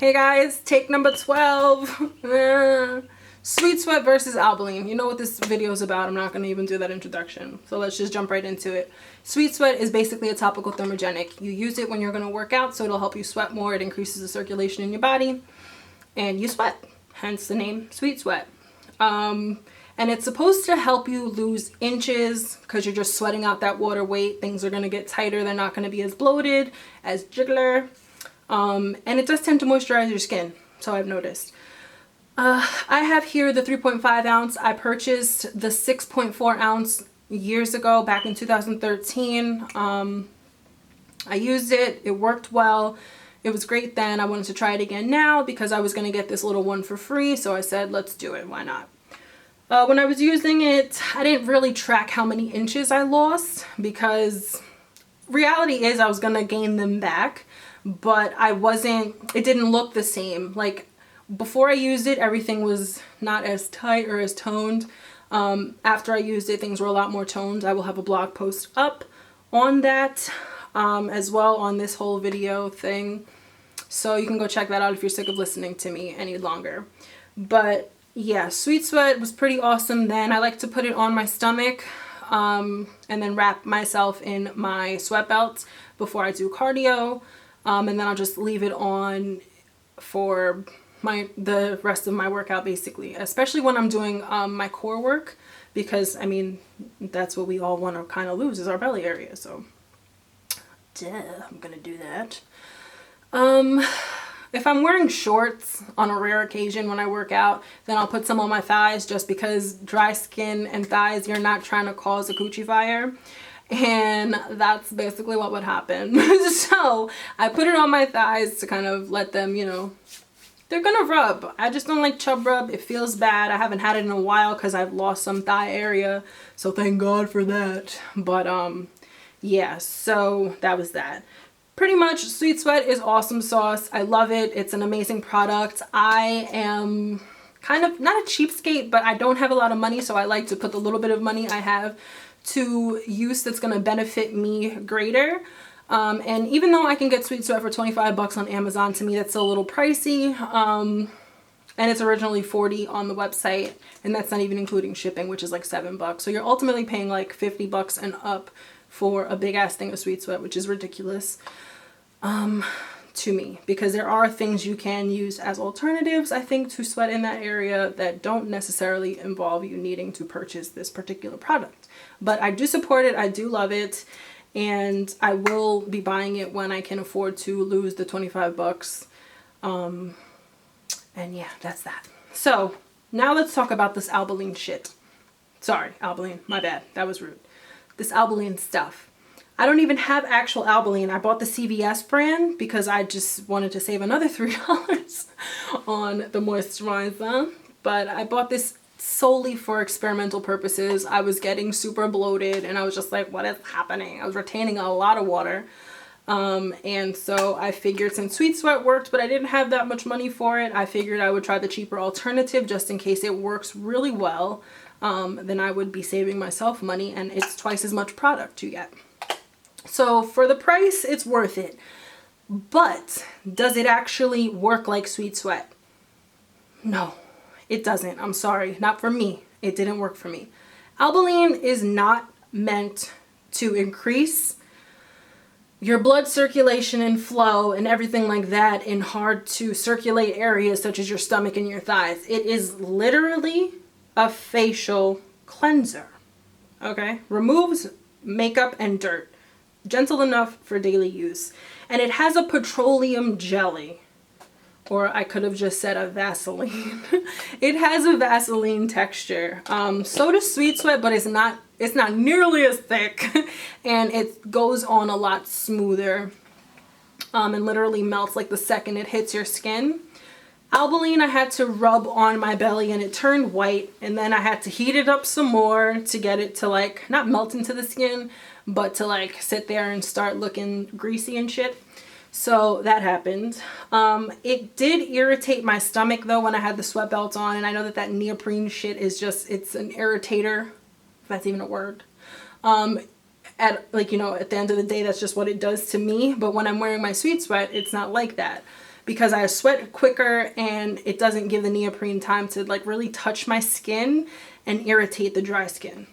Hey guys, take number 12. Sweet Sweat versus Albolene. You know what this video is about. I'm not going to even do that introduction. So let's just jump right into it. Sweet Sweat is basically a topical thermogenic. You use it when you're going to work out, so it'll help you sweat more. It increases the circulation in your body and you sweat. Hence the name Sweet Sweat. And it's supposed to help you lose inches because you're just sweating out that water weight. Things are going to get tighter. They're not going to be as bloated, as jiggler. And it does tend to moisturize your skin, so I've noticed. I have here the 3.5 ounce. I purchased the 6.4 ounce years ago, back in 2013. I used it. It worked well. It was great then. I wanted to try it again now because I was going to get this little one for free, so I said, let's do it. Why not? When I was using it, I didn't really track how many inches I lost because reality is I was going to gain them back. But it didn't look the same. Like before I used it, everything was not as tight or as toned. After I used it, things were a lot more toned. I will have a blog post up on that as well, on this whole video thing. So you can go check that out if you're sick of listening to me any longer. But yeah, Sweet Sweat was pretty awesome then. I like to put it on my stomach and then wrap myself in my sweat belts before I do cardio. And then I'll just leave it on for the rest of my workout, basically, especially when I'm doing my core work, because I mean that's what we all want to kind of lose, is our belly area. So I'm gonna do that. If I'm wearing shorts on a rare occasion when I work out, then I'll put some on my thighs, just because dry skin and thighs, you're not trying to cause a coochie fire. And that's basically what would happen. So I put it on my thighs to kind of let them, you know, they're gonna rub. I just don't like chub rub. It feels bad. I haven't had it in a while because I've lost some thigh area, so thank God for that. But yeah, so that was that. Pretty much Sweet Sweat is awesome sauce. I love it. It's an amazing product. I am kind of not a cheapskate, but I don't have a lot of money, so I like to put the little bit of money I have to use that's going to benefit me greater. And even though I can get Sweet Sweat for 25 bucks on Amazon, to me that's a little pricey. And it's originally 40 on the website, and that's not even including shipping, which is like 7 bucks. So you're ultimately paying like 50 bucks and up for a big ass thing of Sweet Sweat, which is ridiculous to me, because there are things you can use as alternatives, I think, to sweat in that area that don't necessarily involve you needing to purchase this particular product. But I do support it. I do love it. And I will be buying it when I can afford to lose the 25 bucks. And yeah, that's that. So now let's talk about this Albolene shit. Sorry, Albolene. My bad. That was rude. This Albolene stuff. I don't even have actual Albolene. I bought the CVS brand because I just wanted to save another $3 on the moisturizer. But I bought this solely for experimental purposes. I was getting super bloated and I was just like, what is happening? I was retaining a lot of water. And so I figured, since Sweet Sweat worked, but I didn't have that much money for it, I figured I would try the cheaper alternative just in case it works really well. Then I would be saving myself money, and it's twice as much product you get. So for the price, it's worth it. But does it actually work like Sweet Sweat? No, it doesn't. I'm sorry. Not for me. It didn't work for me. Albolene is not meant to increase your blood circulation and flow and everything like that in hard to circulate areas such as your stomach and your thighs. It is literally a facial cleanser. Okay? Removes makeup and dirt. Gentle enough for daily use. And it has a petroleum jelly. Or I could have just said a Vaseline. It has a Vaseline texture. So does Sweet Sweat, but it's not nearly as thick. And it goes on a lot smoother. And literally melts like the second it hits your skin. Albolene I had to rub on my belly and it turned white, and then I had to heat it up some more to get it to like not melt into the skin, but to like sit there and start looking greasy and shit. So that happened. It did irritate my stomach though when I had the sweat belt on, and I know that neoprene shit is just, it's an irritator, if that's even a word. At like, you know, at the end of the day, that's just what it does to me. But when I'm wearing my Sweet Sweat, it's not like that. because I sweat quicker and it doesn't give the neoprene time to like really touch my skin and irritate the dry skin.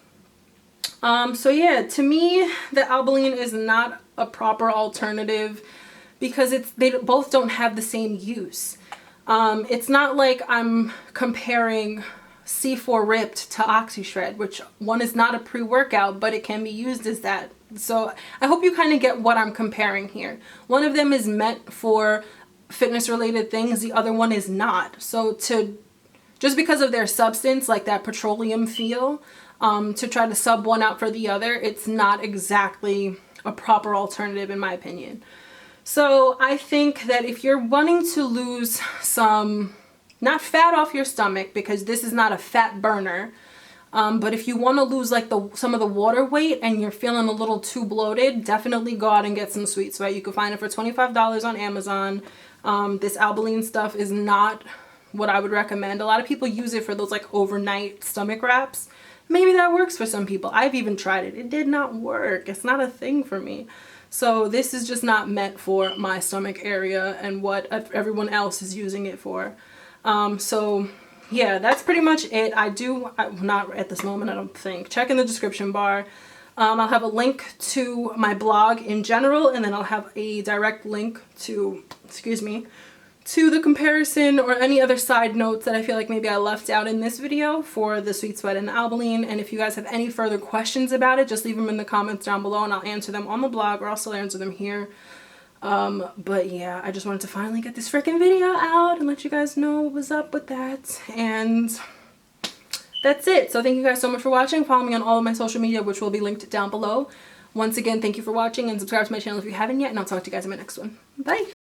So yeah, to me, the Albolene is not a proper alternative because they both don't have the same use. It's not like I'm comparing C4 Ripped to OxyShred, which one is not a pre-workout, but it can be used as that. So I hope you kind of get what I'm comparing here. One of them is meant for fitness related things, the other one is not. So just because of their substance, like that petroleum feel, to try to sub one out for the other, it's not exactly a proper alternative in my opinion. So I think that if you're wanting to lose some, not fat off your stomach, because this is not a fat burner, but if you want to lose like some of the water weight and you're feeling a little too bloated, definitely go out and get some Sweet Sweat. You can find it for $25 on Amazon. This Albolene stuff is not what I would recommend. A lot of people use it for those like overnight stomach wraps. Maybe that works for some people. I've even tried it. It did not work. It's not a thing for me. So this is just not meant for my stomach area and what everyone else is using it for. So yeah, that's pretty much it. Not at this moment, I don't think. Check in the description bar. I'll have a link to my blog in general, and then I'll have a direct link to, to the comparison or any other side notes that I feel like maybe I left out in this video for the Sweet Sweat and the Albolene. And if you guys have any further questions about it, just leave them in the comments down below and I'll answer them on the blog, or I'll still answer them here. But yeah, I just wanted to finally get this freaking video out and let you guys know what was up with that. And that's it. So thank you guys so much for watching. Follow me on all of my social media, which will be linked down below. Once again, thank you for watching, and subscribe to my channel if you haven't yet, and I'll talk to you guys in my next one. Bye!